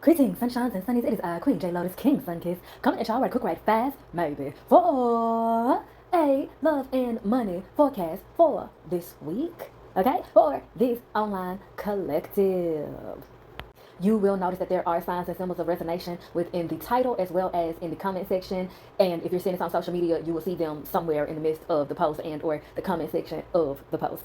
Greetings, sunshines and sunnies. It is Queen J Lotus King Sunkiss coming at y'all right quick, right fast, maybe for a love and money forecast for this week. Okay, for this online collective. You will notice that there are signs and symbols of resonation within the title as well as in the comment section. And if you're seeing this on social media, you will see them somewhere in the midst of the post and or the comment section of the post.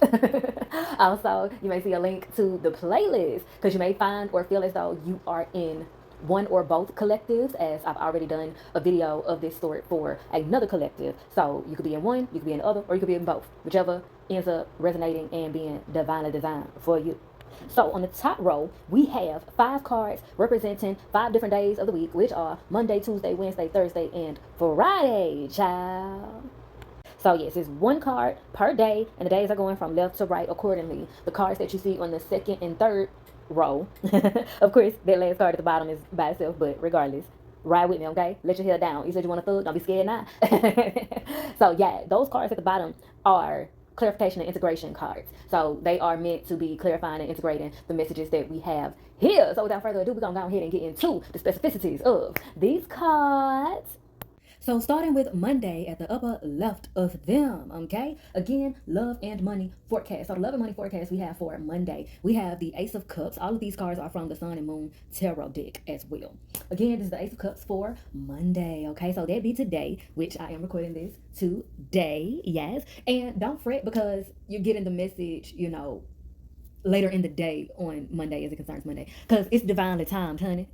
Also, you may see a link to the playlist because you may find or feel as though you are in one or both collectives, as I've already done a video of this sort for another collective. So you could be in one, you could be in the other, or you could be in both, whichever ends up resonating and being divinely designed for you. So on the top row, we have 5 cards representing 5 different days of the week, which are Monday, Tuesday, Wednesday, Thursday, and Friday, child. So yes, it's 1 card per day, and the days are going from left to right accordingly. The cards that you see on the second and third row, of course, that last card at the bottom is by itself, but regardless, ride with me, okay? Let your hair down. You said you want to thug, don't be scared now. So yeah, those cards at the bottom are clarification and integration cards. So they are meant to be clarifying and integrating the messages that we have here. So without further ado, we're gonna go ahead and get into the specificities of these cards. So starting with Monday at the upper left of them, okay? Again, love and money forecast. So the love and money forecast we have for Monday, we have the Ace of Cups. All of these cards are from the Sun and Moon Tarot deck as well. Again, this is the Ace of Cups for Monday, okay? So that'd be today, which I am recording this today, yes. And don't fret because you're getting the message, later in the day on Monday as it concerns Monday, because it's divinely timed, honey.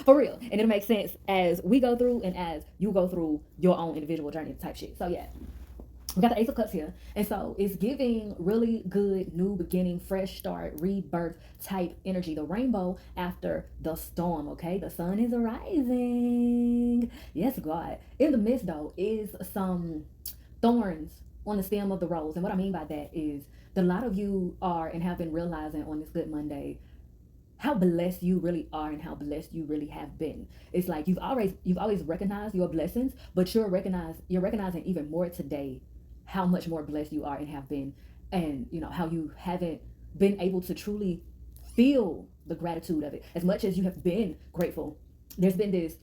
For real. And it'll make sense as we go through and as you go through your own individual journey type shit. So yeah, we got the Ace of Cups here, and so it's giving really good new beginning, fresh start, rebirth type energy. The rainbow after the storm, okay? The sun is rising. Yes, God. In the midst though is some thorns on the stem of the rose, and what I mean by that is that a lot of you are and have been realizing on this good Monday how blessed you really are and how blessed you really have been. It's like you've always recognized your blessings, but you're recognizing even more today how much more blessed you are and have been, and how you haven't been able to truly feel the gratitude of it as much as you have been grateful. There's been this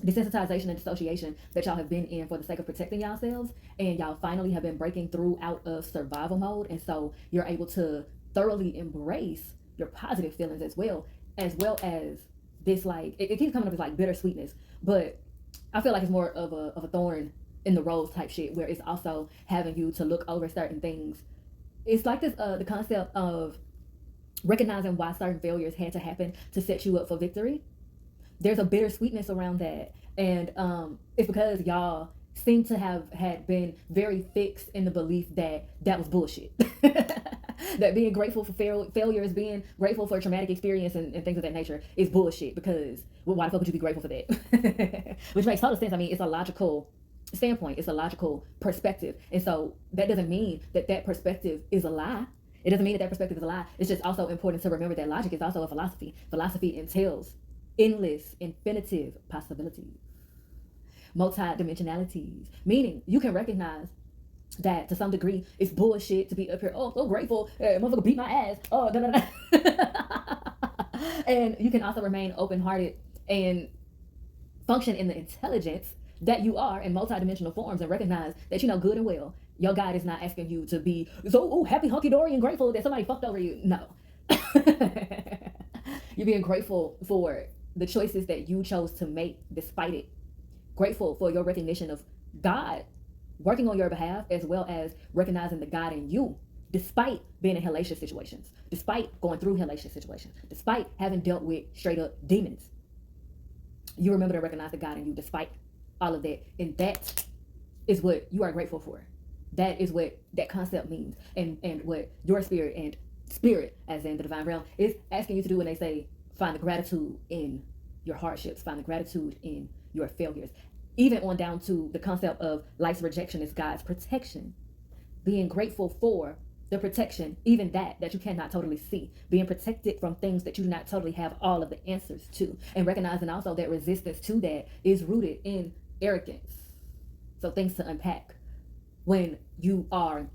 desensitization and dissociation that y'all have been in for the sake of protecting yourselves, and y'all finally have been breaking through out of survival mode, and so you're able to thoroughly embrace your positive feelings as well as this, like it keeps coming up as like bittersweetness, but I feel like it's more of a thorn in the rose type shit, where it's also having you to look over certain things. It's like this the concept of recognizing why certain failures had to happen to set you up for victory. There's a bittersweetness around that, and it's because y'all seem to have had been very fixed in the belief that was bullshit. That being grateful for failures, being grateful for a traumatic experience and things of that nature is bullshit, because why the fuck would you be grateful for that? Which makes total sense. I mean, it's a logical standpoint, it's a logical perspective, and so that doesn't mean that perspective is a lie. It doesn't mean that perspective is a lie. It's just also important to remember that logic is also a philosophy. Philosophy entails endless, infinitive possibilities, multi-dimensionalities, meaning you can recognize that to some degree it's bullshit to be up here, oh, so grateful, motherfucker beat my ass, oh, da, da, da. And you can also remain open-hearted and function in the intelligence that you are in multi-dimensional forms, and recognize that good and well your God is not asking you to be so happy, hunky-dory, and grateful that somebody fucked over you. No. You're being grateful for the choices that you chose to make despite it. Grateful for your recognition of God working on your behalf, as well as recognizing the God in you, despite being in hellacious situations, despite going through hellacious situations, despite having dealt with straight up demons. You remember to recognize the God in you despite all of that, and that is what you are grateful for. That is what that concept means, and what your spirit, as in the divine realm, is asking you to do when they say find the gratitude in your hardships, find the gratitude in your failures, even on down to the concept of life's rejection is God's protection. Being grateful for the protection, even that you cannot totally see, being protected from things that you do not totally have all of the answers to, and recognizing also that resistance to that is rooted in arrogance. So things to unpack when you are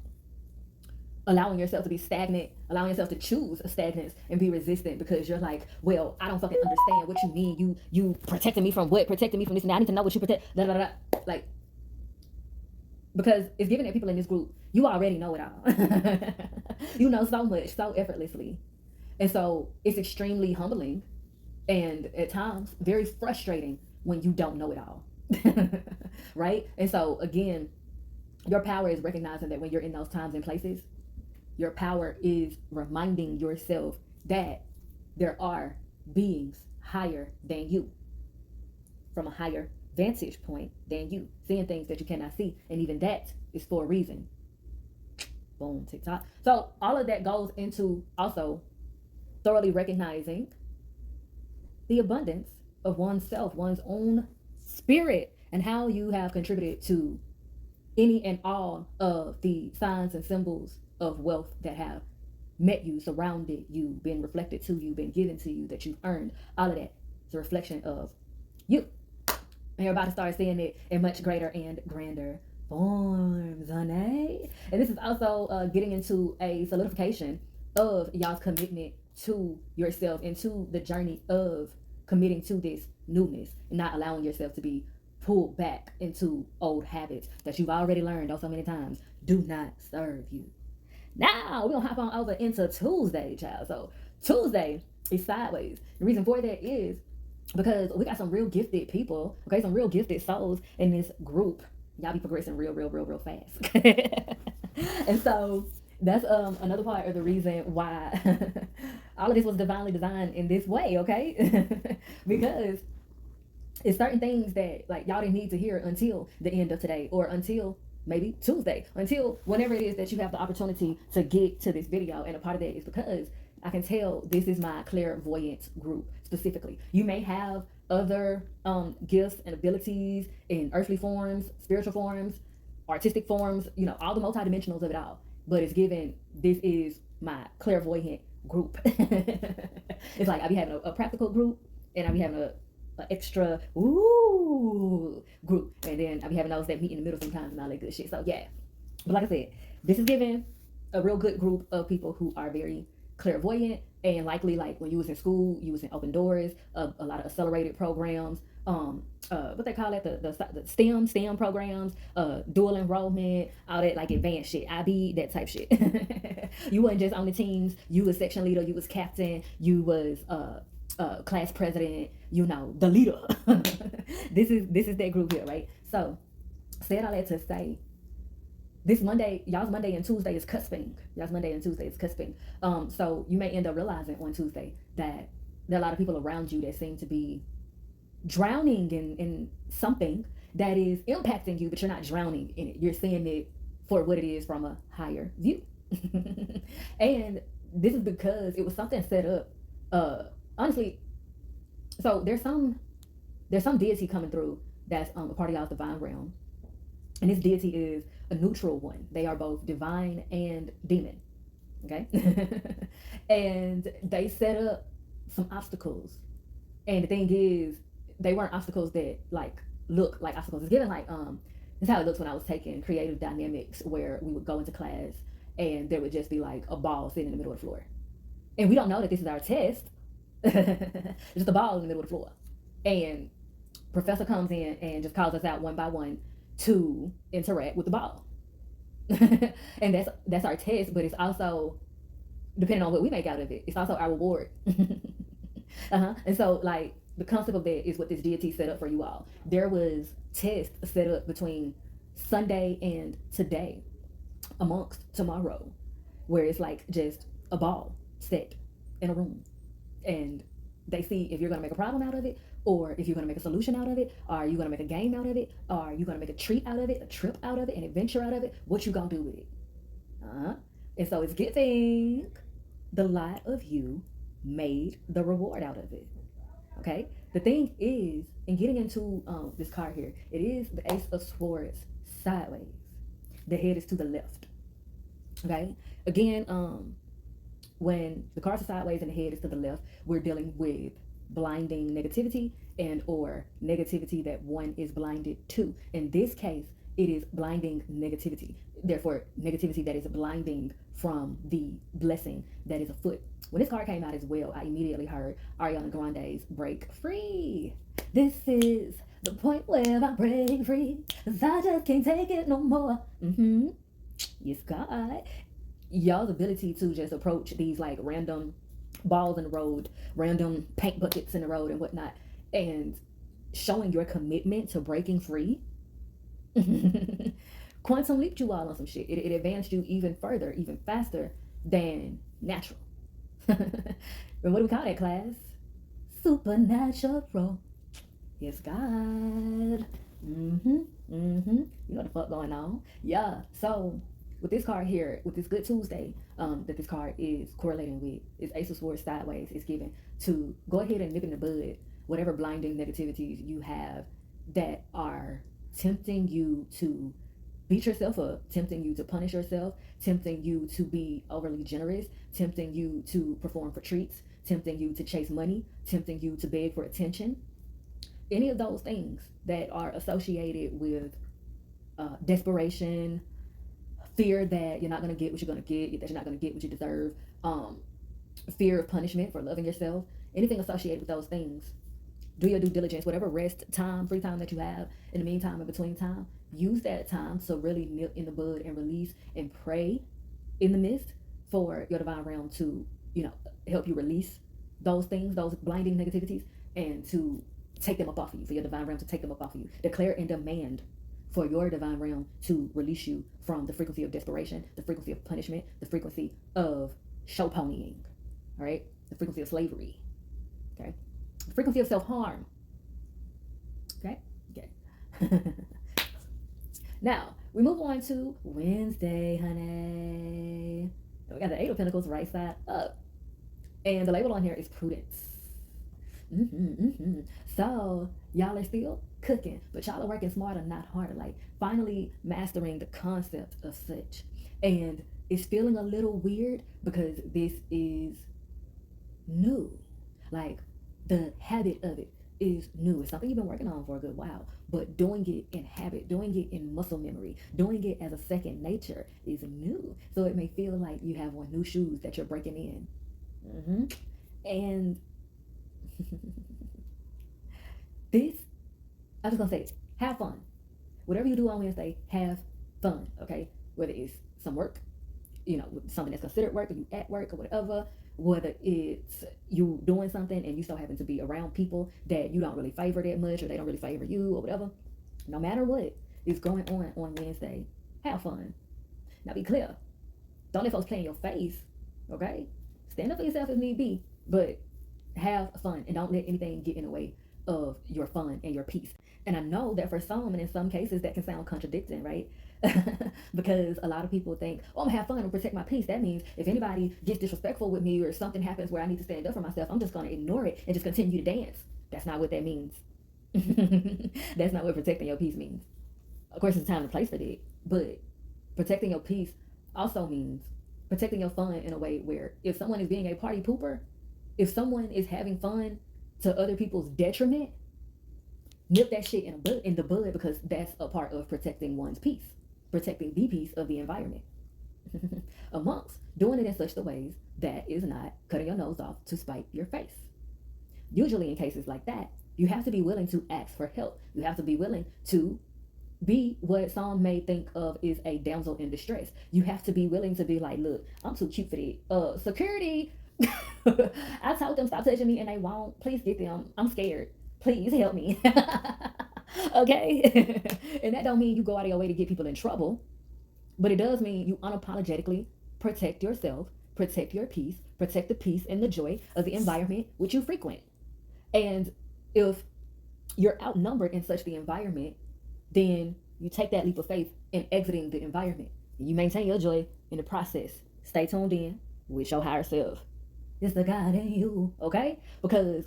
allowing yourself to be stagnant, allowing yourself to choose a stagnance and be resistant because you're like, well, I don't fucking understand what you mean. You protecting me from what? Protecting me from this and I need to know what you protect. Da, da, da. Like, because it's given that people in this group, you already know it all. You know so much, so effortlessly. And so it's extremely humbling and at times very frustrating when you don't know it all. Right? And so again, your power is recognizing that when you're in those times and places, your power is reminding yourself that there are beings higher than you, from a higher vantage point than you, seeing things that you cannot see. And even that is for a reason. Boom, TikTok. So all of that goes into also thoroughly recognizing the abundance of oneself, one's own spirit, and how you have contributed to any and all of the signs and symbols of wealth that have met you, surrounded you, been reflected to you, been given to you, that you've earned. All of that is a reflection of you. And you're about to start seeing it in much greater and grander forms, honey. And this is also getting into a solidification of y'all's commitment to yourself and to the journey of committing to this newness and not allowing yourself to be pulled back into old habits that you've already learned so many times do not serve you. Now we're gonna hop on over into Tuesday, child. So Tuesday is sideways. The reason for that is because we got some real gifted people, okay, some real gifted souls in this group. Y'all be progressing real fast. And so that's another part of the reason why all of this was divinely designed in this way, okay? Because it's certain things that like y'all didn't need to hear until the end of today, or until maybe Tuesday, until whenever it is that you have the opportunity to get to this video. And a part of that is because I can tell this is my clairvoyant group specifically. You may have other gifts and abilities in earthly forms, spiritual forms, artistic forms, you know, all the multidimensionals of it all. But it's given, this is my clairvoyant group. It's like I be having a practical group, and I be having a extra group, and then I be having those that meet in the middle sometimes and all that good shit. So yeah, but like I said, this is giving a real good group of people who are very clairvoyant, and likely like when you was in school, you was in open doors, a lot of accelerated programs, what they call it, the STEM programs, dual enrollment, all that like advanced shit, IB, that type shit. You wasn't just on the teams, you was section leader, you was captain, you was class president, you know, the leader. This is that group here, right? So said all that to say, this Monday, y'all's Monday and Tuesday is cusping. So you may end up realizing on Tuesday that there are a lot of people around you that seem to be drowning in something that is impacting you, but you're not drowning in it. You're seeing it for what it is from a higher view. And this is because it was something set up. Honestly, so there's some deity coming through that's a part of y'all's divine realm. And this deity is a neutral one. They are both divine and demon. Okay? And they set up some obstacles. And the thing is, they weren't obstacles that like look like obstacles. It's given like this is how it looks when I was taking creative dynamics, where we would go into class and there would just be like a ball sitting in the middle of the floor. And we don't know that this is our test. Just a ball in the middle of the floor. And professor comes in and just calls us out one by one to interact with the ball. And that's our test, but it's also, depending on what we make out of it, it's also our reward. And so like the concept of that is what this deity set up for you all. There was tests set up between Sunday and today, amongst tomorrow, where it's like just a ball set in a room, and they see if you're gonna make a problem out of it, or if you're gonna make a solution out of it, or are you gonna make a game out of it, or are you gonna make a treat out of it, a trip out of it, an adventure out of it, what you gonna do with it. And so it's giving the lot of you made the reward out of it. Okay, the thing is, in getting into this card here, it is the Ace of Swords sideways. The head is to the left. Okay, again, when the cards are sideways and the head is to the left, we're dealing with blinding negativity and or negativity that one is blinded to. In this case, it is blinding negativity. Therefore, negativity that is blinding from the blessing that is afoot. When this card came out as well, I immediately heard Ariana Grande's Break Free. This is the point where I break free, 'cause I just can't take it no more. Yes, God. Y'all's ability to just approach these like random balls in the road, random paint buckets in the road and whatnot, and showing your commitment to breaking free. Quantum leaped you all on some shit. It advanced you even further, even faster than natural. And what do we call that, class? Supernatural. Yes, God. You know what the fuck going on. Yeah. So with this card here, with this Good Tuesday, that this card is correlating with, is Ace of Swords sideways. It's given to go ahead and nip in the bud whatever blinding negativities you have that are tempting you to beat yourself up, tempting you to punish yourself, tempting you to be overly generous, tempting you to perform for treats, tempting you to chase money, tempting you to beg for attention. Any of those things that are associated with desperation, fear that you're not going to get what you're going to get, that you're not going to get what you deserve, fear of punishment for loving yourself, anything associated with those things. Do your due diligence, whatever rest time, free time that you have in the meantime, in between time, use that time to really nip in the bud and release and pray in the midst for your divine realm to, help you release those things, those blinding negativities, and to take them up off of you, for your divine realm to take them up off of you. Declare and demand for your divine realm to release you from the frequency of desperation, the frequency of punishment, the frequency of show ponying, all right? The frequency of slavery, okay? The frequency of self-harm, okay? Now, we move on to Wednesday, honey. We got the Eight of Pentacles right side up. And the label on here is prudence. So, y'all are still cooking, but y'all are working smarter, not harder. Like, finally mastering the concept of such. And it's feeling a little weird because this is new. Like, the habit of it is new. It's something you've been working on for a good while, but doing it in habit, doing it in muscle memory, doing it as a second nature is new. So it may feel like you have on new shoes that you're breaking in. And this, I was gonna say, have fun. Whatever you do on Wednesday, have fun, okay? Whether it's some work, something that's considered work, or you at work or whatever, whether it's you doing something and you still happen to be around people that you don't really favor that much, or they don't really favor you or whatever. No matter what is going on Wednesday, have fun. Now be clear. Don't let folks play in your face, okay? Stand up for yourself if need be, but have fun and don't let anything get in the way of your fun and your peace. And I know that for some, and in some cases, that can sound contradicting, right? Because a lot of people think, oh, I'm gonna have fun and protect my peace. That means if anybody gets disrespectful with me or something happens where I need to stand up for myself, I'm just gonna ignore it and just continue to dance. That's not what that means. That's not what protecting your peace means. Of course, it's time and place for that, but protecting your peace also means protecting your fun in a way where if someone is being a party pooper, if someone is having fun to other people's detriment, nip that shit in the bud, because that's a part of protecting one's peace, protecting the peace of the environment. Amongst doing it in such the ways that is not cutting your nose off to spite your face. Usually in cases like that, you have to be willing to ask for help. You have to be willing to be what some may think of is a damsel in distress. You have to be willing to be like, look, I'm too cute for that. Security, I told them stop touching me and they won't. Please get them. I'm scared. Please help me. Okay? And that don't mean you go out of your way to get people in trouble, but it does mean you unapologetically protect yourself, protect your peace, protect the peace and the joy of the environment which you frequent. And if you're outnumbered in such the environment, then you take that leap of faith in exiting the environment. And you maintain your joy in the process. Stay tuned in with your higher self. It's the God in you, okay? Because,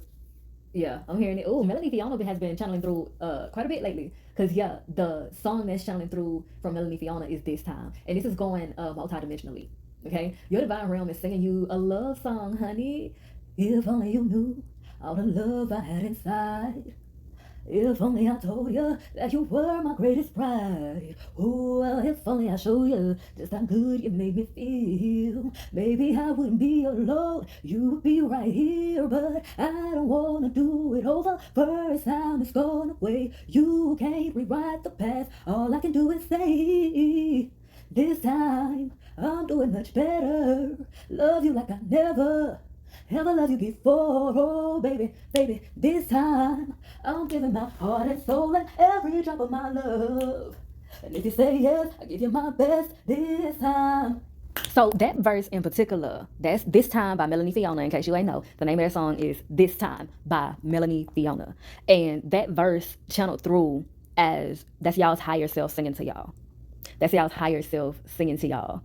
yeah, I'm hearing it. Oh, Melanie Fiona has been channeling through quite a bit lately. Because, yeah, the song that's channeling through from Melanie Fiona is This Time. And this is going multidimensionally, okay? Your divine realm is singing you a love song, honey. If only you knew all the love I had inside. If only I told you that you were my greatest pride. Oh, well, if only I showed you just how good you made me feel. Maybe I wouldn't be alone, you would be right here. But I don't wanna do it over. First time it's gone away. You can't rewrite the past. All I can do is say, this time I'm doing much better. Love you like I never loved you before. Oh, baby, baby, this time I'm giving my heart and soul and every drop of my love. And if you say yes, I give you my best this time. So that verse in particular, that's This Time by Melanie Fiona. In case you ain't know, the name of that song is This Time by Melanie Fiona. And that verse channeled through as that's y'all's higher self singing to y'all. That's y'all's higher self singing to y'all.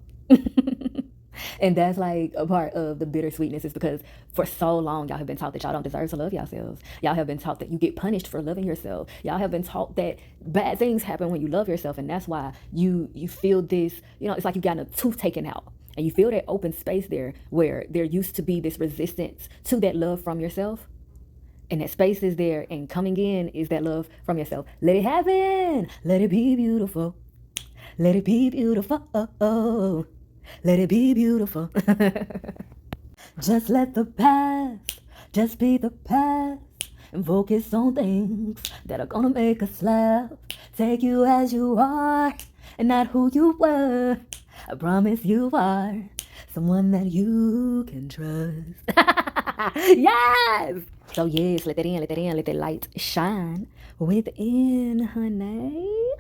And that's like a part of the bittersweetness, is because for so long y'all have been taught that y'all don't deserve to love yourselves. Y'all have been taught that you get punished for loving yourself. Y'all have been taught that bad things happen when you love yourself, and that's why you feel this, it's like you got a tooth taken out. And you feel that open space there where there used to be this resistance to that love from yourself. And that space is there, and coming in is that love from yourself. Let it happen. Let it be beautiful. Let it be beautiful. Oh. Let it be beautiful. Just let the past just be the past, and focus on things that are gonna make us laugh. Take you as you are and not who you were. I promise you are someone that you can trust. Yes! So yes, let that in, let that in, let that light shine within, honey.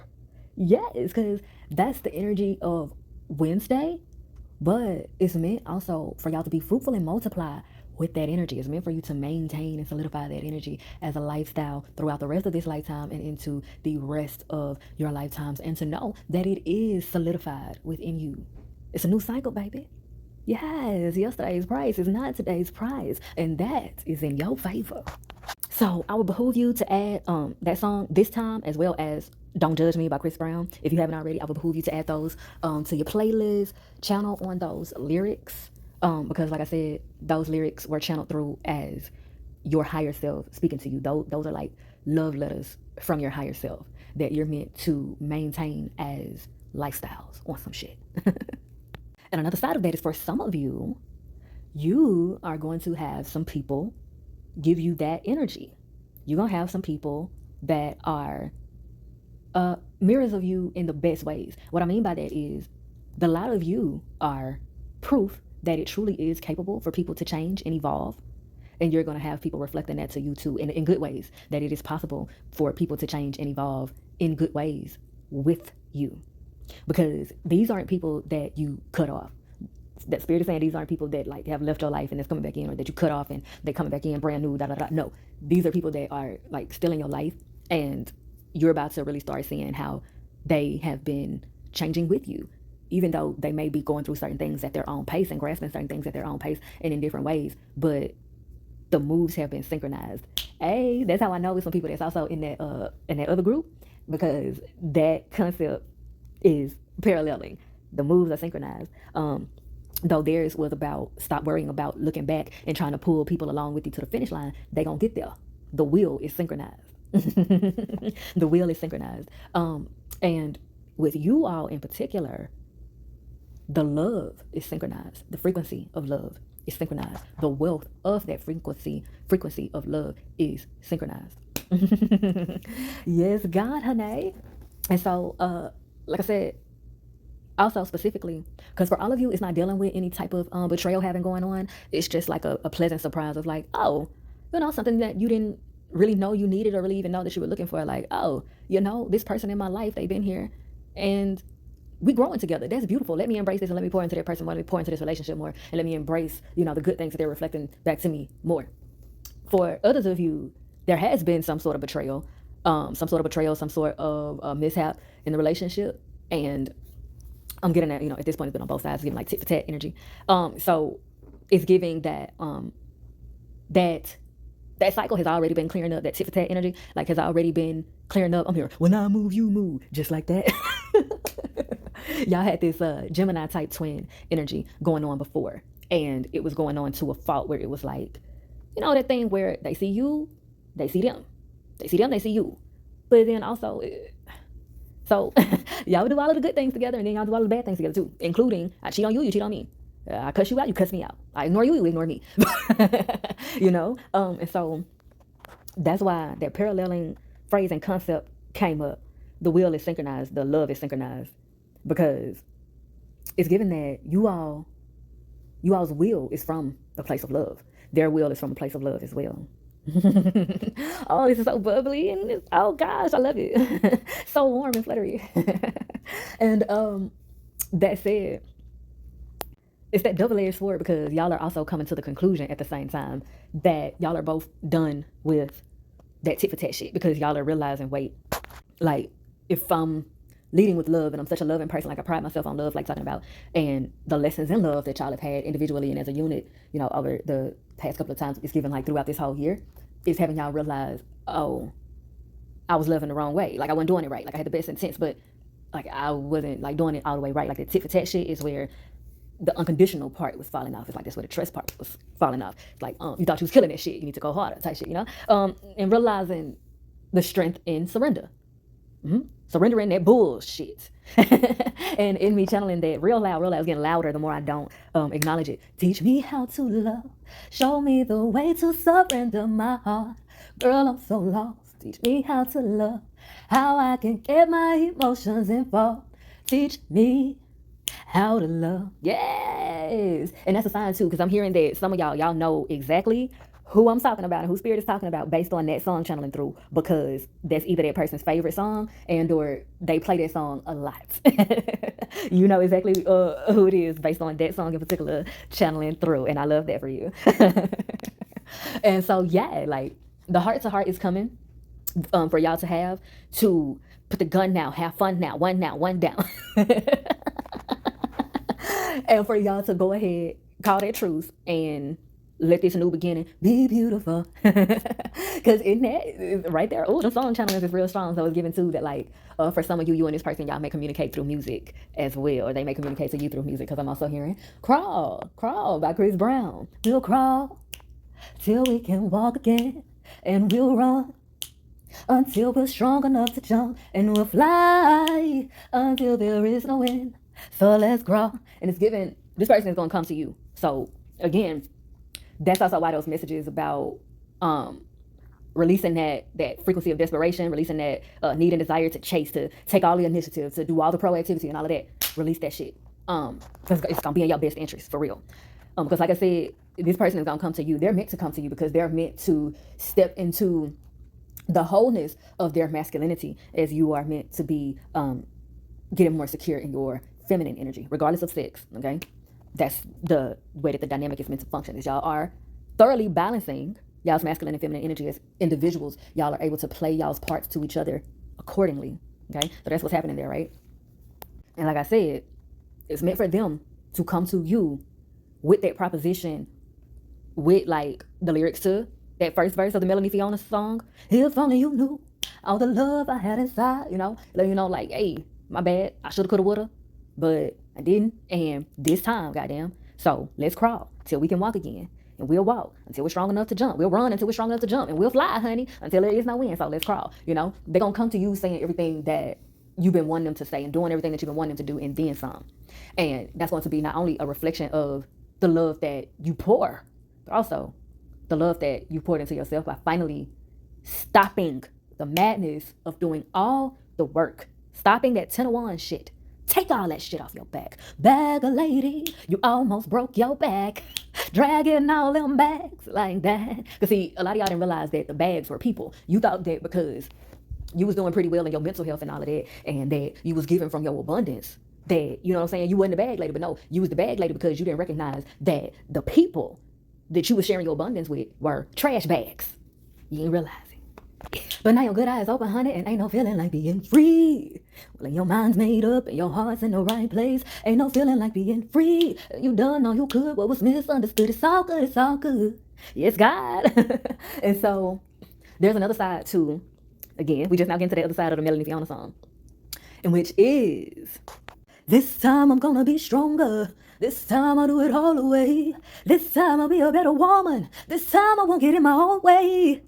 Yes, because that's the energy of Wednesday. But it's meant also for y'all to be fruitful and multiply with that energy. It's meant for you to maintain and solidify that energy as a lifestyle throughout the rest of this lifetime and into the rest of your lifetimes, and to know that it is solidified within you. It's a new cycle, baby. Yes, yesterday's price is not today's price, and that is in your favor. So I would behoove you to add that song This Time, as well as Don't Judge Me by Chris Brown. If you haven't already, I would behoove you to add those to your playlist, channel on those lyrics, because like I said, those lyrics were channeled through as your higher self speaking to you. Those are like love letters from your higher self that you're meant to maintain as lifestyles on some shit. And another side of that is, for some of you, you are going to have some people give you that energy. You're going to have some people that are mirrors of you in the best ways. What I mean by that is, the lot of you are proof that it truly is capable for people to change and evolve. And you're going to have people reflecting that to you too, in good ways, that it is possible for people to change and evolve in good ways with you. Because these aren't people that you cut off. That Spirit is saying these aren't people that like have left your life and that's coming back in, or that you cut off and they're coming back in brand new, da da da. No, these are people that are like still in your life, and you're about to really start seeing how they have been changing with you, even though they may be going through certain things at their own pace and grasping certain things at their own pace and in different ways, but the moves have been synchronized. Hey, that's how I know it's some people that's also in that other group, because that concept is paralleling. The moves are synchronized. Though theirs was about stop worrying about looking back and trying to pull people along with you to the finish line. They gonna get there. The wheel is synchronized. The wheel is synchronized. And with you all in particular, the love is synchronized. The frequency of love is synchronized. The wealth of that frequency of love is synchronized. Yes, God, honey. And so, like I said, also specifically, because for all of you, it's not dealing with any type of betrayal having going on. It's just like a pleasant surprise of like, oh, something that you didn't really know you needed or really even know that you were looking for. Like, oh, this person in my life, they've been here and we growing together. That's beautiful. Let me embrace this and let me pour into that person more. Let me pour into this relationship more, and let me embrace, the good things that they're reflecting back to me more. For others of you, there has been some sort of betrayal, some sort of mishap in the relationship. And I'm getting at, at this point, it's been on both sides, giving like tit for tat energy. So it's giving that, that cycle has already been clearing up. That tit for tat energy, like, has already been clearing up. I'm here. When I move, you move, just like that. Y'all had this Gemini type twin energy going on before, and it was going on to a fault where it was like, that thing where they see you, they see them. They see them, they see you. But then also, so y'all do all of the good things together, and then y'all do all the bad things together too, including I cheat on you, you cheat on me. I cuss you out, you cuss me out. I ignore you, you ignore me. You know? And so that's why that paralleling phrase and concept came up. The will is synchronized, the love is synchronized. Because it's given that you all's will is from a place of love. Their will is from a place of love as well. Oh, this is so bubbly and oh gosh, I love it. So warm and fluttery. And that said, it's that double-edged sword because y'all are also coming to the conclusion at the same time that y'all are both done with that tit for tat shit because y'all are realizing, wait, like if I'm leading with love and I'm such a loving person, like I pride myself on love, like talking about, and the lessons in love that y'all have had individually and as a unit, you know, over the past couple of times it's given like throughout this whole year, is having y'all realize, oh, I was loving the wrong way. Like I wasn't doing it right. Like I had the best intent, but like I wasn't like doing it all the way right. Like the tit for tat shit is where the unconditional part was falling off. It's like that's where the trust part was falling off. It's like you thought you was killing that shit. You need to go harder type shit, you know? And realizing the strength in surrender. Surrendering that bullshit. And in me channeling that real loud, it's getting louder the more I don't acknowledge it. Teach me how to love. Show me the way to surrender my heart. Girl, I'm so lost. Teach me how to love. How I can get my emotions involved. Teach me how to love. Yes. And that's a sign too, because I'm hearing that some of y'all know exactly who I'm talking about and who Spirit is talking about based on that song channeling through, because that's either that person's favorite song and or they play that song a lot. You know exactly who it is based on that song in particular channeling through, and I love that for you. And so yeah, like the heart to heart is coming for y'all to have to put the gun now, have fun now, one down. And for y'all to go ahead, call that truth, and let this new beginning be beautiful. Because in that, right there, oh, the song channelings is real strong. So it's given too that like, for some of you and this person, y'all may communicate through music as well. Or they may communicate to you through music. Because I'm also hearing Crawl by Chris Brown. We'll crawl till we can walk again. And we'll run until we're strong enough to jump. And we'll fly until there is no wind. So let's grow. And it's given, this person is going to come to you. So again, that's also why those messages about releasing that frequency of desperation, releasing that need and desire to chase, to take all the initiative, to do all the proactivity and all of that, release that shit. Because it's going to be in your best interest, for real. Because like I said, this person is going to come to you. They're meant to come to you because they're meant to step into the wholeness of their masculinity as you are meant to be getting more secure in your feminine energy, regardless of sex, okay? That's the way that the dynamic is meant to function, is y'all are thoroughly balancing y'all's masculine and feminine energy as individuals. Y'all are able to play y'all's parts to each other accordingly, okay? So that's what's happening there, right? And like I said, it's meant for them to come to you with that proposition, with like the lyrics to that first verse of the Melanie Fiona song. If only you knew all the love I had inside, you know, let you know like, hey, my bad, I shoulda, coulda, woulda, but I didn't, and this time, goddamn. So let's crawl till we can walk again, and we'll walk until we're strong enough to jump. We'll run until we're strong enough to jump, and we'll fly, honey, until there is no wind. So let's crawl. You know, they're gonna come to you saying everything that you've been wanting them to say and doing everything that you've been wanting them to do, and then some. And that's going to be not only a reflection of the love that you pour, but also the love that you poured into yourself by finally stopping the madness of doing all the work, stopping that 10 of wands shit. Take all that shit off your back. Bag a lady, you almost broke your back. Dragging all them bags like that. Because see, a lot of y'all didn't realize that the bags were people. You thought that because you was doing pretty well in your mental health and all of that, and that you was giving from your abundance, that, you know what I'm saying, you wasn't the bag lady. But no, you was the bag lady because you didn't recognize that the people that you was sharing your abundance with were trash bags. You ain't realizing. But now your good eye is open, honey, and ain't no feeling like being free. When your mind's made up and your heart's in the right place, ain't no feeling like being free. You done all you could, what was misunderstood. It's all good, it's all good. Yes, God. And so there's another side too. Again, we just now getting to the other side of the Melanie Fiona song, in which is, this time I'm gonna be stronger. This time I'll do it all the way. This time I'll be a better woman. This time I won't get in my own way.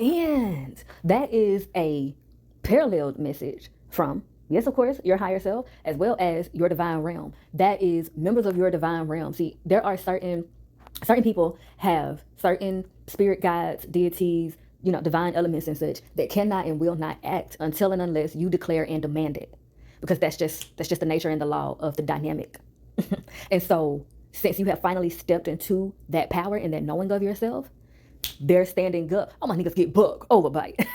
And that is a paralleled message from, yes, of course, your higher self, as well as your divine realm. That is members of your divine realm. See, there are certain people have certain spirit guides, deities, divine elements and such that cannot and will not act until and unless you declare and demand it. Because that's just the nature and the law of the dynamic. And so since you have finally stepped into that power and that knowing of yourself, they're standing up. Oh, my niggas get buck overbite.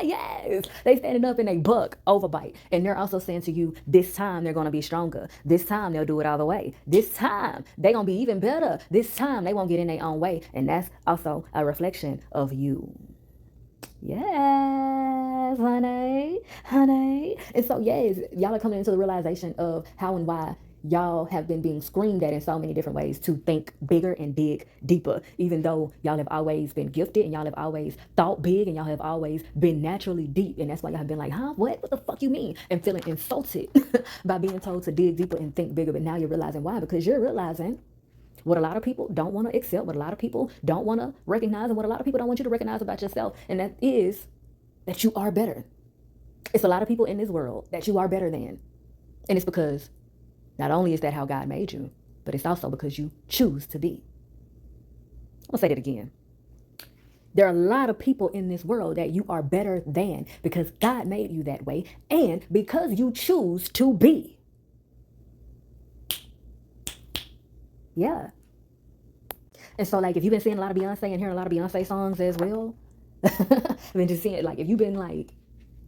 Yes, they standing up and they buck overbite. And they're also saying to you, this time they're going to be stronger. This time they'll do it all the way. This time they're going to be even better. This time they won't get in their own way. And that's also a reflection of you. Yes, honey, honey. And so, yes, y'all are coming into the realization of how and why y'all have been being screamed at in so many different ways to think bigger and dig deeper, even though y'all have always been gifted and y'all have always thought big and y'all have always been naturally deep. And that's why y'all have been like, huh, what the fuck you mean? And feeling insulted by being told to dig deeper and think bigger. But now you're realizing why, because you're realizing what a lot of people don't want to accept, what a lot of people don't want to recognize, and what a lot of people don't want you to recognize about yourself. And that is that you are better. It's a lot of people in this world that you are better than. And it's because not only is that how God made you, but it's also because you choose to be. I'm going to say that again. There are a lot of people in this world that you are better than because God made you that way and because you choose to be. Yeah. And so, like, if you've been seeing a lot of Beyonce and hearing a lot of Beyonce songs as well, I've been just seeing, like, if you've been, like,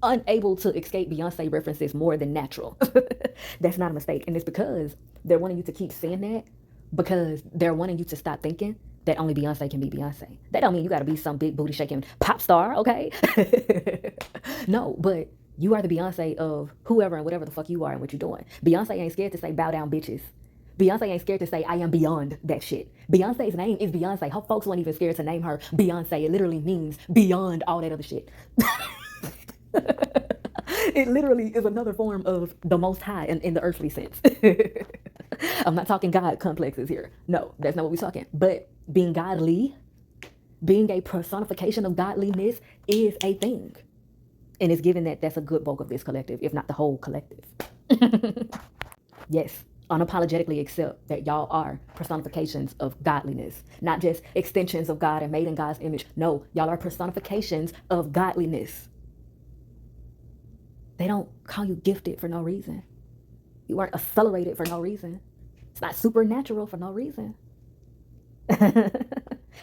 unable to escape Beyonce references more than natural, that's not a mistake. And it's because they're wanting you to keep saying that because they're wanting you to stop thinking that only Beyonce can be Beyonce. That don't mean you got to be some big booty shaking pop star, okay? No, but you are the Beyonce of whoever and whatever the fuck you are and what you're doing. Beyonce ain't scared to say bow down bitches. Beyonce ain't scared to say I am beyond that shit. Beyonce's name is Beyonce. Her folks weren't even scared to name her Beyonce. It literally means beyond all that other shit. It literally is another form of the Most High in the earthly sense. I'm not talking God complexes here. No, that's not what we're talking. But being godly, being a personification of godliness is a thing. And it's given that that's a good bulk of this collective, if not the whole collective. Yes, unapologetically accept that y'all are personifications of godliness, not just extensions of God and made in God's image. No, y'all are personifications of godliness. They don't call you gifted for no reason. You weren't accelerated for no reason. It's not supernatural for no reason.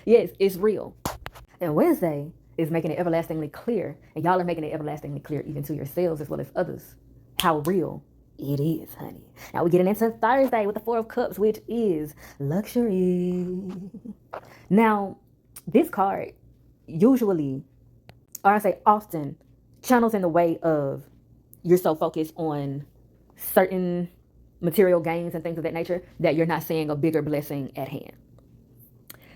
Yes, it's real. And Wednesday is making it everlastingly clear, and y'all are making it everlastingly clear even to yourselves as well as others, how real it is, honey. Now we're getting into Thursday with the Four of Cups, which is luxury. Now, this card usually, or I say often, channels in the way of you're so focused on certain material gains and things of that nature that you're not seeing a bigger blessing at hand.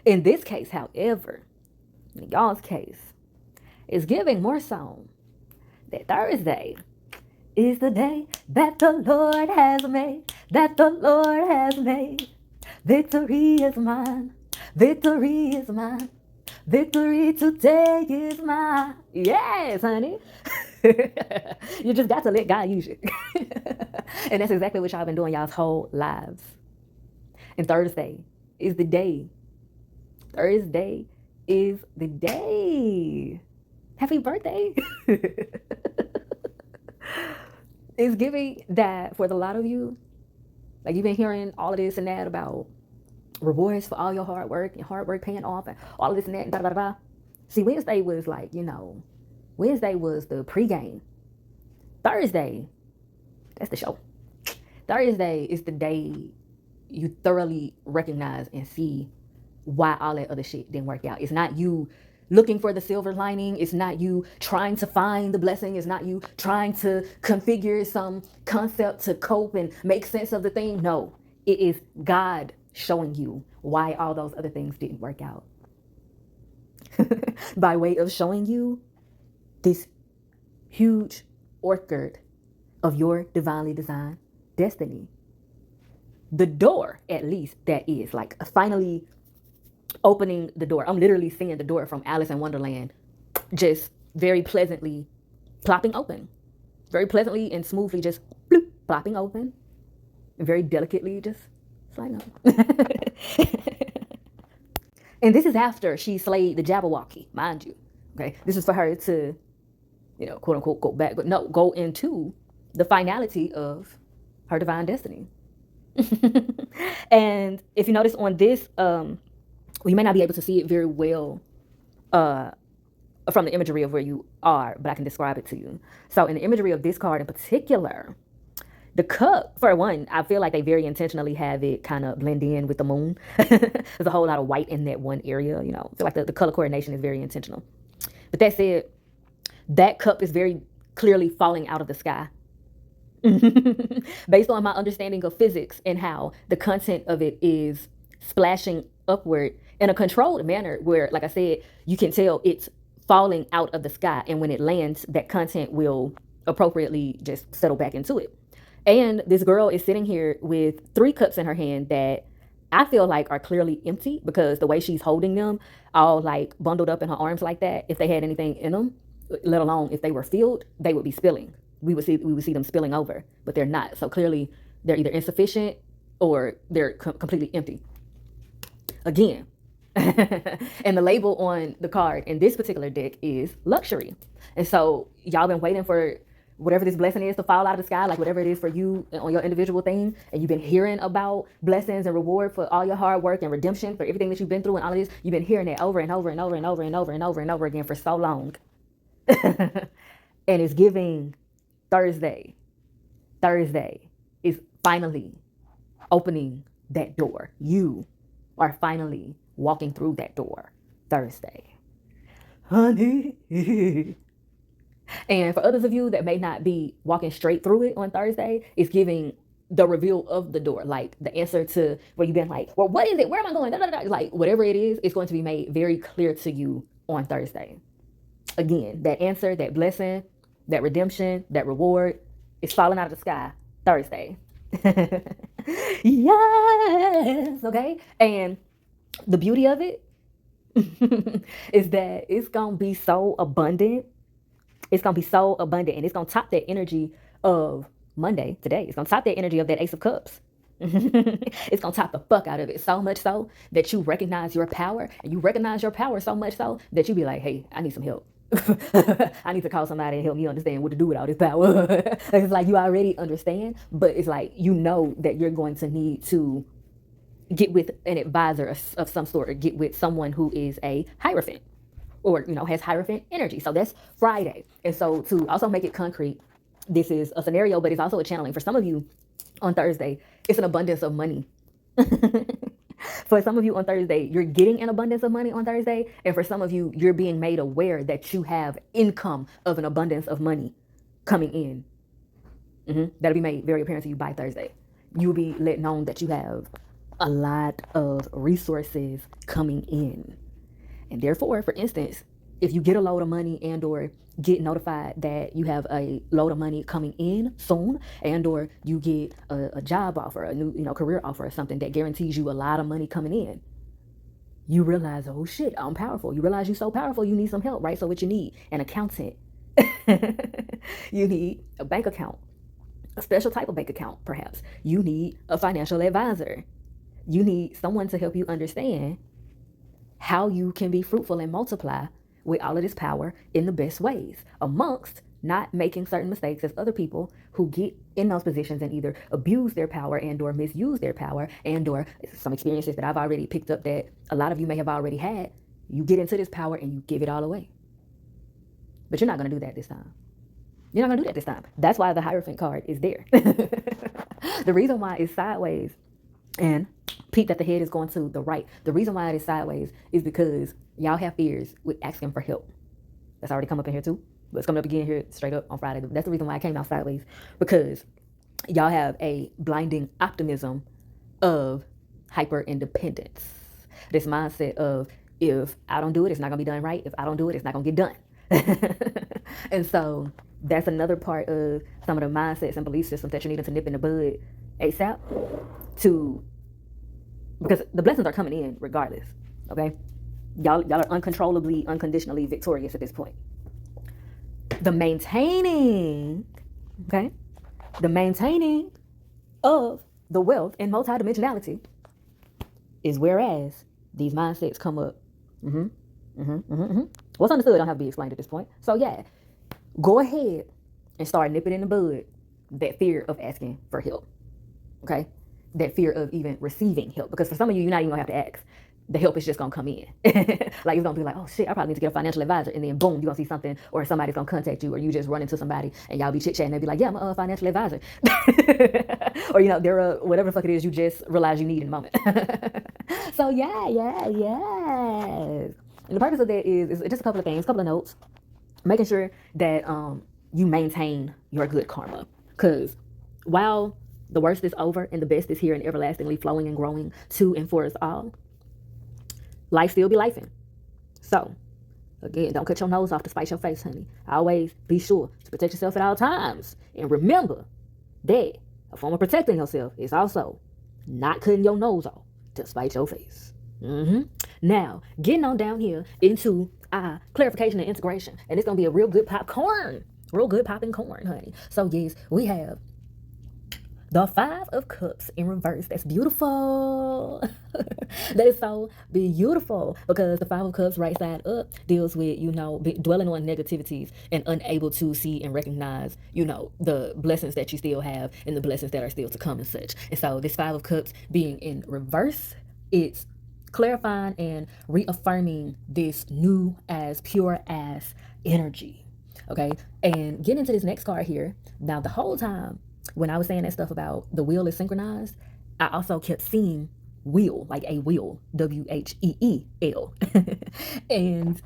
In this case, however, in y'all's case, it's giving more so that Thursday is the day that the Lord has made, that the Lord has made. Victory is mine, victory is mine, victory today is mine. Yes, honey. You just got to let God use you. And that's exactly what y'all been doing y'all's whole lives. And Thursday is the day. Thursday is the day. Happy birthday. It's giving that for the lot of you, like you've been hearing all of this and that about rewards for all your hard work and hard work paying off and all of this and that and da da da da. See, Wednesday was like, Wednesday was the pregame. Thursday, that's the show. Thursday is the day you thoroughly recognize and see why all that other shit didn't work out. It's not you looking for the silver lining. It's not you trying to find the blessing. It's not you trying to configure some concept to cope and make sense of the thing. No, it is God showing you why all those other things didn't work out. By way of showing you this huge orchard of your divinely designed destiny. The door, at least, that is like finally opening the door. I'm literally seeing the door from Alice in Wonderland just very pleasantly plopping open. Very pleasantly and smoothly just bloop, plopping open. And very delicately just sliding open. And this is after she slayed the Jabberwocky, mind you. Okay, this is for her to, quote unquote, go back, but no, go into the finality of her divine destiny. And if you notice on this, you may not be able to see it very well from the imagery of where you are, but I can describe it to you. So in the imagery of this card in particular, the cup, for one, I feel like they very intentionally have it kind of blend in with the moon. There's a whole lot of white in that one area, I feel like the color coordination is very intentional. But that said, that cup is very clearly falling out of the sky. Based on my understanding of physics and how the content of it is splashing upward in a controlled manner where, like I said, you can tell it's falling out of the sky. And when it lands, that content will appropriately just settle back into it. And this girl is sitting here with 3 cups in her hand that I feel like are clearly empty, because the way she's holding them all like bundled up in her arms like that, if they had anything in them, let alone if they were filled, they would be spilling. We would see them spilling over, but they're not. So clearly they're either insufficient or they're completely empty. Again, and the label on the card in this particular deck is luxury. And so y'all been waiting for whatever this blessing is to fall out of the sky, like whatever it is for you on your individual thing, and you've been hearing about blessings and reward for all your hard work and redemption for everything that you've been through and all of this. You've been hearing that over and over and over and over and over and over and over again for so long. And it's giving Thursday. Thursday is finally opening that door. You are finally walking through that door Thursday. Honey. And for others of you that may not be walking straight through it on Thursday, it's giving the reveal of the door, like the answer to where you've been like, well, what is it? Where am I going? Da, da, da. Like whatever it is, it's going to be made very clear to you on Thursday. Again, that answer, that blessing, that redemption, that reward is falling out of the sky Thursday. Yes. Okay. And the beauty of it is that it's going to be so abundant. It's going to be so abundant, and it's going to top that energy of Monday today. It's going to top that energy of that Ace of Cups. It's going to top the fuck out of it, so much so that you recognize your power, and you recognize your power so much so that you be like, hey, I need some help. I need to call somebody and help me understand what to do with all this power. It's like you already understand, but it's like you know that you're going to need to get with an advisor of some sort, or get with someone who is a Hierophant, or has Hierophant energy. So that's Friday. And so to also make it concrete, this is a scenario, but it's also a channeling. For some of you on Thursday, it's an abundance of money. For some of you on Thursday, you're getting an abundance of money on Thursday. And for some of you, you're being made aware that you have income of an abundance of money coming in. That'll be made very apparent to you by Thursday. You'll be let known that you have a lot of resources coming in. And therefore, for instance, if you get a load of money and or get notified that you have a load of money coming in soon, and or you get a job offer, a new career offer, or something that guarantees you a lot of money coming in, you realize, oh shit, I'm powerful. You realize you're so powerful, you need some help, right? So what you need? An accountant. You need a bank account, a special type of bank account, perhaps. You need a financial advisor. You need someone to help you understand how you can be fruitful and multiply with all of this power in the best ways, amongst not making certain mistakes as other people who get in those positions and either abuse their power and or misuse their power, and or some experiences that I've already picked up that a lot of you may have already had. You get into this power and you give it all away. But you're not going to do that this time. You're not going to do that this time. That's why the Hierophant card is there. The reason why it's sideways and peep that the head is going to the right. The reason why it is sideways is because y'all have fears with asking for help. That's already come up in here too. But it's coming up again here straight up on Friday. That's the reason why I came out sideways. Because y'all have a blinding optimism of hyper independence. This mindset of, if I don't do it, it's not going to be done right. If I don't do it, it's not going to get done. And so that's another part of some of the mindsets and belief systems that you need to nip in the bud ASAP, because the blessings are coming in regardless, okay? Y'all are uncontrollably, unconditionally victorious at this point. The maintaining, okay, the maintaining of the wealth and multidimensionality is whereas these mindsets come up. What's understood don't have to be explained at this point. So yeah, go ahead and start nipping in the bud that fear of asking for help. Okay, that fear of even receiving help, because for some of you, you're not even gonna have to ask. The help is just gonna come in. Like it's gonna be like, oh shit, I probably need to get a financial advisor, and then boom, you're gonna see something, or somebody's gonna contact you, or you just run into somebody and y'all be chit chatting. They be like, yeah, I'm a financial advisor, or they're a whatever the fuck it is you just realize you need in the moment. So yes. And the purpose of that is just a couple of things, a couple of notes, making sure that you maintain your good karma, because while the worst is over and the best is here and everlastingly flowing and growing to and for us all, life still be lifing. So, again, don't cut your nose off to spite your face, honey. Always be sure to protect yourself at all times. And remember that a form of protecting yourself is also not cutting your nose off to spite your face. Now, getting on down here into clarification and integration. And it's going to be a real good popcorn. Real good popping corn, honey. So, yes, we have the Five of Cups in reverse. That's beautiful. That is so beautiful, because the Five of Cups right side up deals with, dwelling on negativities and unable to see and recognize, the blessings that you still have and the blessings that are still to come and such. And so this Five of Cups being in reverse, it's clarifying and reaffirming this new as pure as energy. Okay. And getting into this next card here. Now, the whole time, when I was saying that stuff about the wheel is synchronized, I also kept seeing wheel, like a wheel, WHEEL. And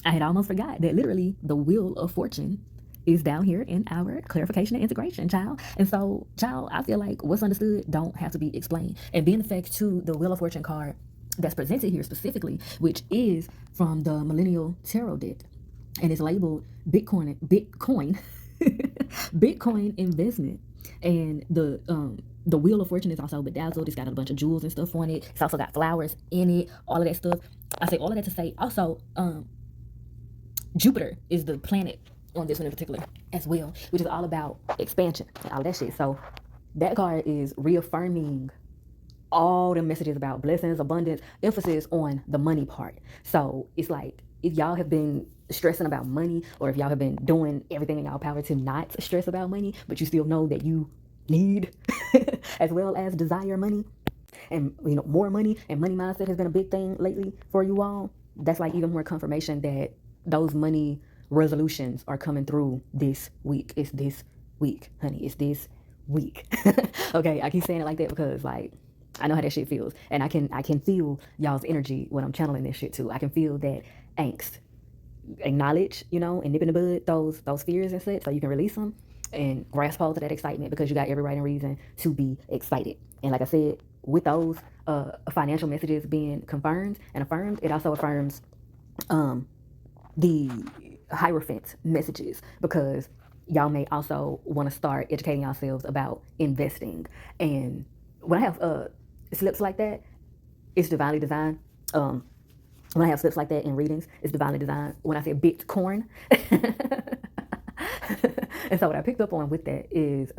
I had almost forgot that literally the wheel of fortune is down here in our clarification and integration, child. And so, child, I feel like what's understood don't have to be explained. And being the fact to the wheel of fortune card that's presented here specifically, which is from the Millennial Tarot deck, and it's labeled Bitcoin Bitcoin investment. And the wheel of fortune is also bedazzled. It's got a bunch of jewels and stuff on it. It's also got flowers in it, all of that stuff. I say all of that to say also Jupiter is the planet on this one in particular as well, which is all about expansion and all that shit. So that card is reaffirming all the messages about blessings, abundance, emphasis on the money part. So it's like, if y'all have been stressing about money, or if y'all have been doing everything in y'all power to not stress about money, but you still know that you need as well as desire money, and more money, and money mindset has been a big thing lately for you all, that's like even more confirmation that those money resolutions are coming through this week. It's this week, honey. It's this week. Okay, I keep saying it like that because like I know how that shit feels, and I can feel y'all's energy when I'm channeling this shit too. I can feel that angst. Acknowledge, and nip in the bud those fears and such, so you can release them and grasp hold to that excitement, because you got every right and reason to be excited. And like I said, with those financial messages being confirmed and affirmed, it also affirms the Hierophant messages, because y'all may also want to start educating yourselves about investing. And when I have slips like that, it's divinely designed. When I have slips like that in readings, it's divinely designed. When I say Bitcoin. And so what I picked up on with that is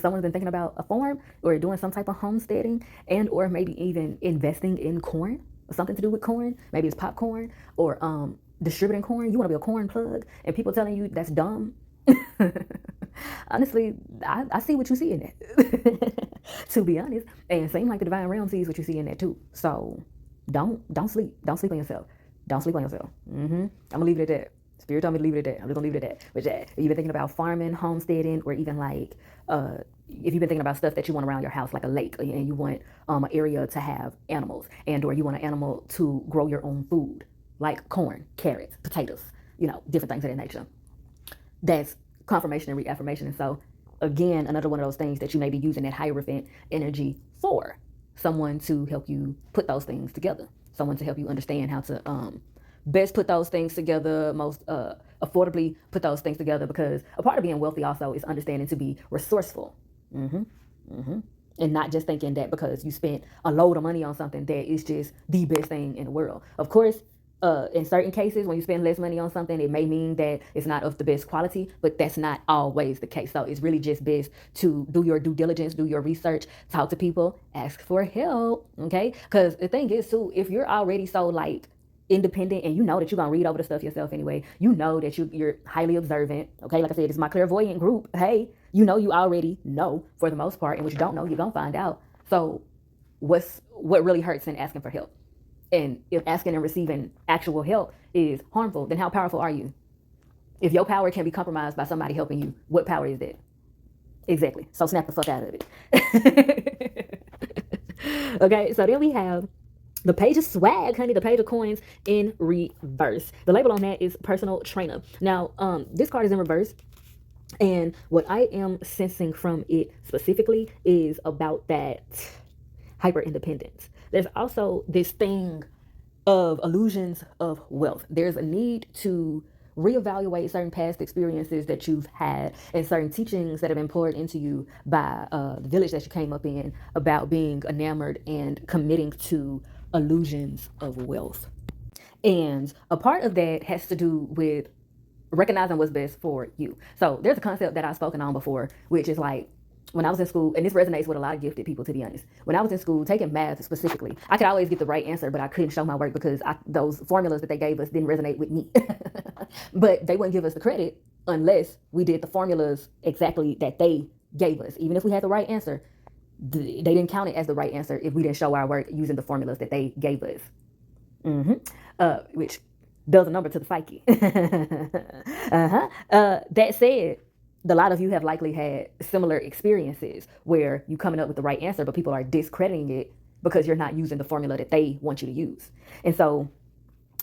someone's been thinking about a farm, or doing some type of homesteading, and or maybe even investing in corn, or something to do with corn. Maybe it's popcorn, or distributing corn. You want to be a corn plug, and people telling you that's dumb. Honestly, I see what you see in that. To be honest. And same like the divine realm sees what you see in that too. So don't sleep on yourself. Don't sleep on yourself. I'm gonna leave it at that. Spirit told me to leave it at that. I'm just gonna leave it at that. But yeah, if you've been thinking about farming, homesteading, or even like if you've been thinking about stuff that you want around your house, like a lake, and you want an area to have animals, and or you want an animal to grow your own food, like corn, carrots, potatoes, different things of that nature. That's confirmation and reaffirmation. And so again, another one of those things that you may be using that Hierophant energy for. Someone to help you put those things together. Someone to help you understand how to best put those things together, most affordably put those things together, because a part of being wealthy also is understanding to be resourceful. And not just thinking that because you spent a load of money on something that is just the best thing in the world. Of course, In certain cases, when you spend less money on something, it may mean that it's not of the best quality, but that's not always the case. So it's really just best to do your due diligence, do your research, talk to people, ask for help, okay? Because the thing is, too, if you're already so, like, independent and you know that you're going to read over the stuff yourself anyway, you know that you're highly observant, okay? Like I said, it's my clairvoyant group. Hey, you know you already know for the most part, and what you don't know, you're going to find out. So what really hurts in asking for help? And if asking and receiving actual help is harmful, then how powerful are you? If your power can be compromised by somebody helping you, what power is that? Exactly. So snap the fuck out of it. Okay, so then we have the page of swag, honey, the page of coins in reverse. The label on that is personal trainer. Now, this card is in reverse. And what I am sensing from it specifically is about that hyper independence. There's also this thing of illusions of wealth. There's a need to reevaluate certain past experiences that you've had and certain teachings that have been poured into you by the village that you came up in about being enamored and committing to illusions of wealth. And a part of that has to do with recognizing what's best for you. So there's a concept that I've spoken on before, which is like, when I was in school, and this resonates with a lot of gifted people, to be honest. When I was in school, taking math specifically, I could always get the right answer, but I couldn't show my work because those formulas that they gave us didn't resonate with me. But they wouldn't give us the credit unless we did the formulas exactly that they gave us. Even if we had the right answer, they didn't count it as the right answer if we didn't show our work using the formulas that they gave us. Which does a number to the psyche. That said, a lot of you have likely had similar experiences where you coming up with the right answer, but people are discrediting it because you're not using the formula that they want you to use. And so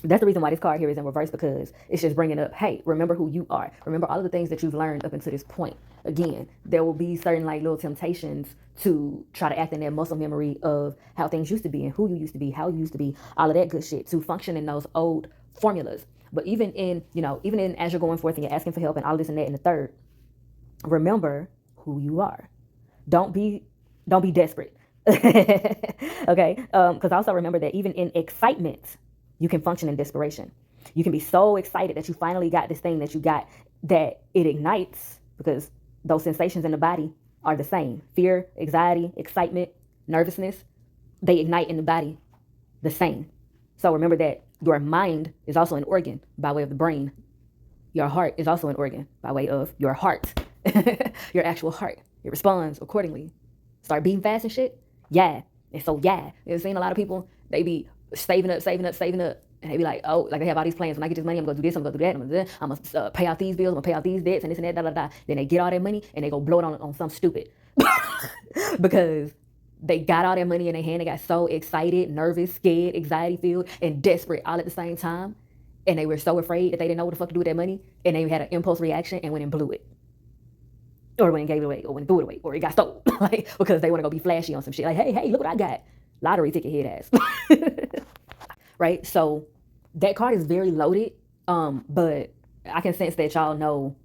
that's the reason why this card here is in reverse, because it's just bringing up, hey, remember who you are. Remember all of the things that you've learned up until this point. Again, there will be certain like little temptations to try to act in that muscle memory of how things used to be and who you used to be, how you used to be, all of that good shit, to function in those old formulas. But even in as you're going forth and you're asking for help and all this and that and the third, remember who you are. Don't be desperate. Okay? Because also remember that even in excitement, you can function in desperation. You can be so excited that you finally got this thing that you got, that it ignites, because those sensations in the body are the same. Fear, anxiety, excitement, nervousness, they ignite in the body the same. So remember that your mind is also an organ by way of the brain. Your heart is also an organ by way of your heart. Your actual heart. It responds accordingly. Start beating fast and shit. Yeah. And so, yeah. You've seen a lot of people, they be saving up. And they be like, oh, like they have all these plans. When I get this money, I'm going to do this, I'm going to do that, I'm going to pay out these bills, I'm going to pay out these debts and this and that, da, da, da. Then they get all that money and they go blow it on something stupid. Because they got all that money in their hand. They got so excited, nervous, scared, anxiety-filled, and desperate all at the same time. And they were so afraid that they didn't know what the fuck to do with that money. And they had an impulse reaction and went and blew it. Or went and gave it away, or went and threw it away, or it got stolen. Like, because they want to go be flashy on some shit. Like, hey, look what I got. Lottery ticket head ass. Right? So that card is very loaded. But I can sense that y'all know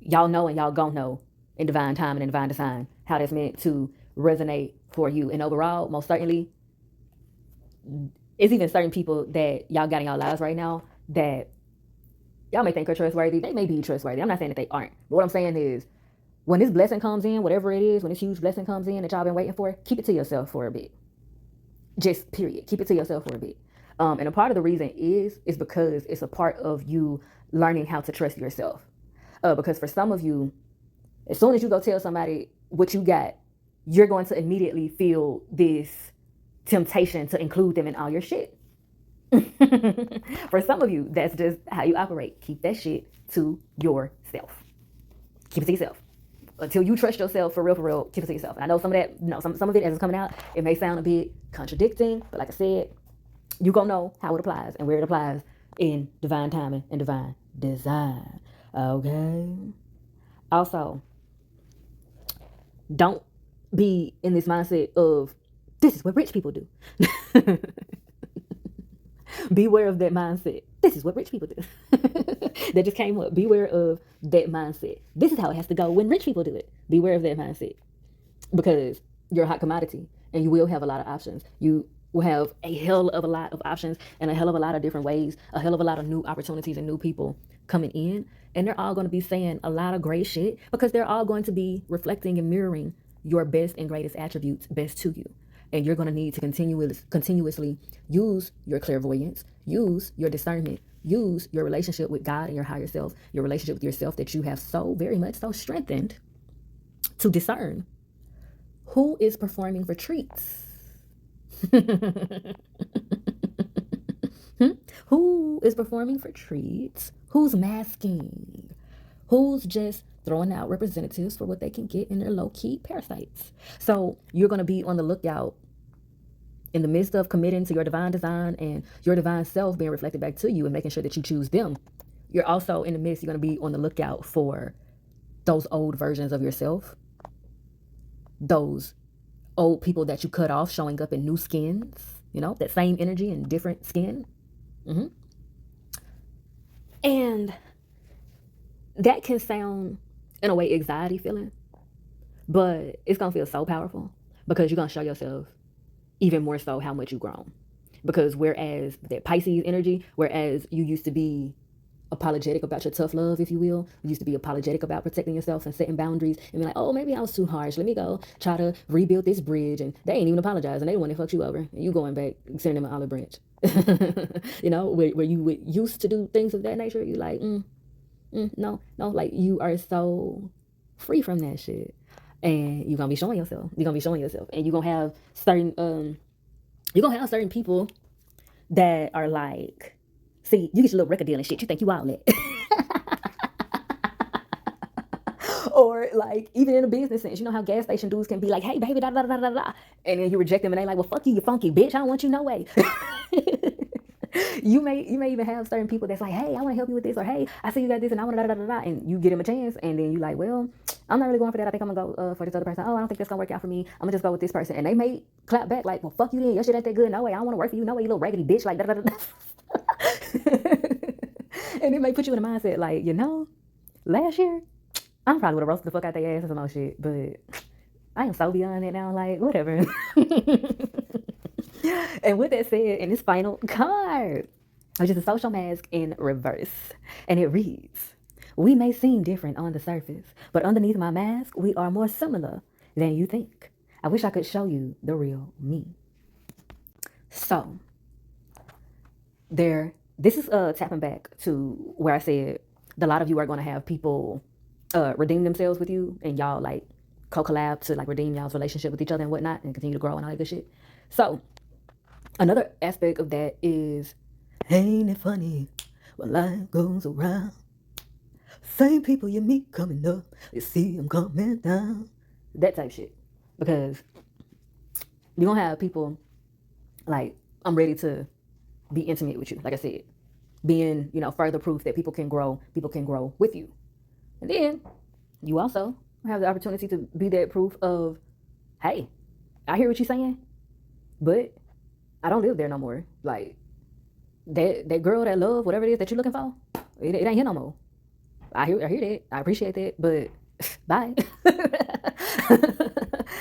and y'all gonna know in divine time and in divine design how that's meant to resonate for you. And overall, most certainly, it's even certain people that y'all got in y'all lives right now that y'all may think are trustworthy. They may be trustworthy. I'm not saying that they aren't. But what I'm saying is, when this blessing comes in, whatever it is, when this huge blessing comes in that y'all been waiting for, keep it to yourself for a bit. Just period. Keep it to yourself for a bit. And a part of the reason is because it's a part of you learning how to trust yourself. Because for some of you, as soon as you go tell somebody what you got, you're going to immediately feel this temptation to include them in all your shit. For some of you, that's just how you operate. Keep that shit to yourself. Keep it to yourself. Until you trust yourself for real, keep it to yourself. And I know some of that, some of it as it's coming out, it may sound a bit contradicting, but like I said, you gonna know how it applies and where it applies in divine timing and divine design. Okay? Also, don't be in this mindset of, this is what rich people do. Beware of that mindset. This is what rich people do. That just came up. Beware of that mindset. This is how it has to go when rich people do it. Beware of that mindset. Because you're a hot commodity and you will have a lot of options. You will have a hell of a lot of options and a hell of a lot of different ways, a hell of a lot of new opportunities and new people coming in. And they're all going to be saying a lot of great shit because they're all going to be reflecting and mirroring your best and greatest attributes best to you. And you're going to need to continuously use your clairvoyance, use your discernment, use your relationship with God and your higher self, your relationship with yourself that you have so very much so strengthened to discern who is performing for treats. Who is performing for treats? Who's masking? Who's just throwing out representatives for what they can get in their low-key parasites? So you're going to be on the lookout in the midst of committing to your divine design and your divine self being reflected back to you and making sure that you choose them. You're also in the midst, you're going to be on the lookout for those old versions of yourself, those old people that you cut off showing up in new skins, you know, that same energy in different skin. And that can sound, in a way, anxiety feeling, but it's going to feel so powerful because you're going to show yourself even more so how much you've grown. Because whereas that Pisces energy, whereas you used to be apologetic about your tough love, if you will, you used to be apologetic about protecting yourself and setting boundaries and be like, oh, maybe I was too harsh. Let me go try to rebuild this bridge. And they ain't even apologize. And they the one that fucked you over. And you going back, sending them an olive branch. You know, where you used to do things of that nature. You like, no, like you are so free from that shit. And you're going to be showing yourself. You're going to be showing yourself. And you're going to have certain people that are like, see, you get your little record deal and shit. You think you outlet. Or like, even in a business sense, you know how gas station dudes can be like, hey, baby, da da da da da. And then you reject them and they like, well, fuck you, you funky bitch. I don't want you no way. You may even have certain people that's like, hey, I want to help you with this, or hey, I see you got this and I want to da da da da, and you get them a chance, and then you like, well, I'm not really going for that. I think I'm gonna go for this other person. Oh, I don't think that's gonna work out for me. I'm gonna just go with this person, and they may clap back like, well, fuck you then. Your shit ain't that good. No way. I don't want to work for you. No way, you little raggedy bitch. Like da da da da. And it may put you in a mindset like, you know, last year I probably would have roasted the fuck out their ass or some old shit, but I am so beyond it now. Like whatever. And with that said, in this final card, which is a social mask in reverse, and it reads, we may seem different on the surface, but underneath my mask, we are more similar than you think. I wish I could show you the real me. So, this is tapping back to where I said a lot of you are going to have people redeem themselves with you, and y'all like co-collab to like redeem y'all's relationship with each other and whatnot, and continue to grow and all that good shit. So, another aspect of that is, ain't it funny when life goes around? Same people you meet coming up, you see them coming down. That type shit. Because you're going to have people like, I'm ready to be intimate with you. Like I said, being, you know, further proof that people can grow with you. And then you also have the opportunity to be that proof of, hey, I hear what you're saying, but I don't live there no more. Like, that girl, that love, whatever it is that you're looking for, it ain't here no more. I hear that. I appreciate that, but bye.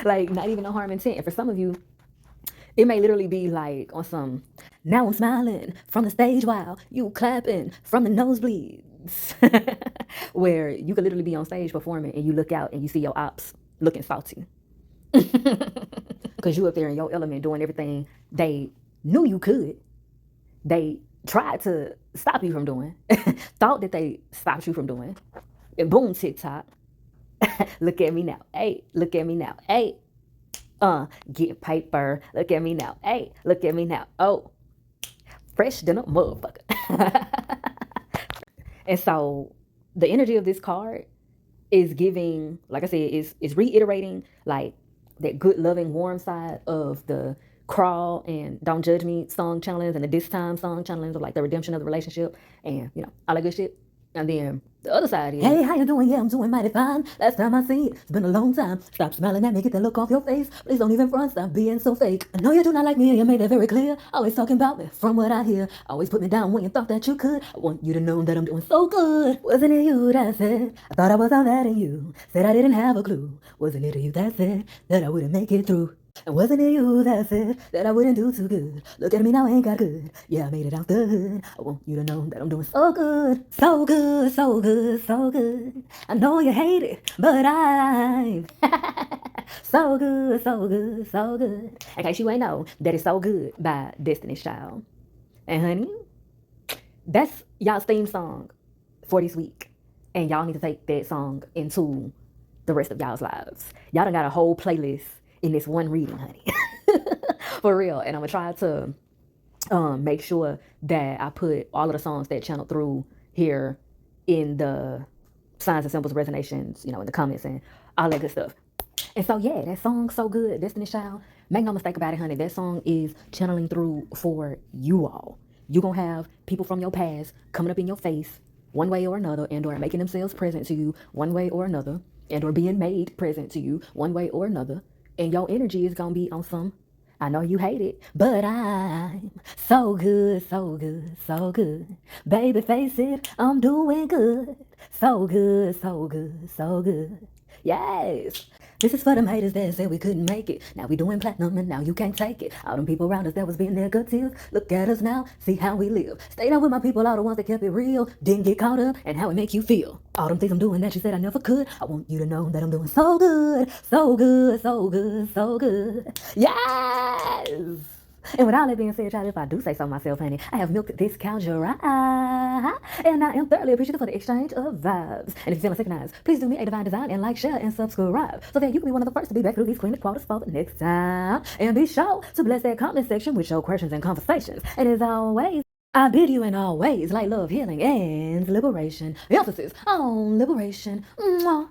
Like, not even no harm intent. And for some of you, it may literally be like on some, now I'm smiling from the stage while you clapping from the nosebleeds. Where you could literally be on stage performing and you look out and you see your ops looking salty. Because you up there in your element doing everything they knew you could. They tried to stop you from doing. Thought that they stopped you from doing. And boom, TikTok. Look at me now. Hey, look at me now. Hey. Get paper. Look at me now. Hey, look at me now. Oh. Fresh than a motherfucker. And so the energy of this card is giving, like I said, is reiterating like that good, loving, warm side of the crawl and don't judge me song challenge and the this time song challenge of like the redemption of the relationship and, you know, all that good shit. And then the other side is, hey, how you doing? Yeah, I'm doing mighty fine. Last time I seen you, it's been a long time. Stop smiling at me, get that look off your face. Please don't even front, stop being so fake. I know you do not like me and you made that very clear. Always talking about me from what I hear. Always put me down when you thought that you could. I want you to know that I'm doing so good. Wasn't it you that said, I thought I was all that in you. Said I didn't have a clue. Wasn't it you that said that I wouldn't make it through? And wasn't it you that said that I wouldn't do too good? Look at me now, ain't got good. Yeah, I made it out the hood. I want you to know that I'm doing so good. So good, so good, so good. I know you hate it, but I'm so good, so good, so good. In case you ain't know, that is So Good by Destiny's Child. And honey, that's y'all's theme song for this week. And y'all need to take that song into the rest of y'all's lives. Y'all done got a whole playlist in this one reading, honey. For real. And I'm gonna try to make sure that I put all of the songs that channeled through here in the signs and symbols, resonations, in the comments and all that good stuff. And so yeah, that song So Good, Destiny Child. Make no mistake about it, honey. That song is channeling through for you all. You gonna have people from your past coming up in your face one way or another, and or making themselves present to you one way or another, and or being made present to you one way or another. And your energy is gonna be on some, I know you hate it, but I'm so good, so good, so good. Baby, face it, I'm doing good. So good, so good, so good. Yes. This is for them haters that said we couldn't make it. Now we doing platinum and now you can't take it. All them people around us that was being their good tears. Look at us now, see how we live. Stayed out with my people, all the ones that kept it real. Didn't get caught up, and how it make you feel. All them things I'm doing that you said I never could. I want you to know that I'm doing so good, so good, so good, so good. Yes! And with all that being said, child, if I do say so myself, honey, I have milked this cow dry. And I am thoroughly appreciative for the exchange of vibes. And if you're feeling synchronized, please do me a divine design and like, share, and subscribe so that you can be one of the first to be back through these queen quotas for the next time. And be sure to bless that comment section with your questions and conversations. And as always, I bid you in all ways, like love, healing, and liberation. Emphasis on liberation. Mwah.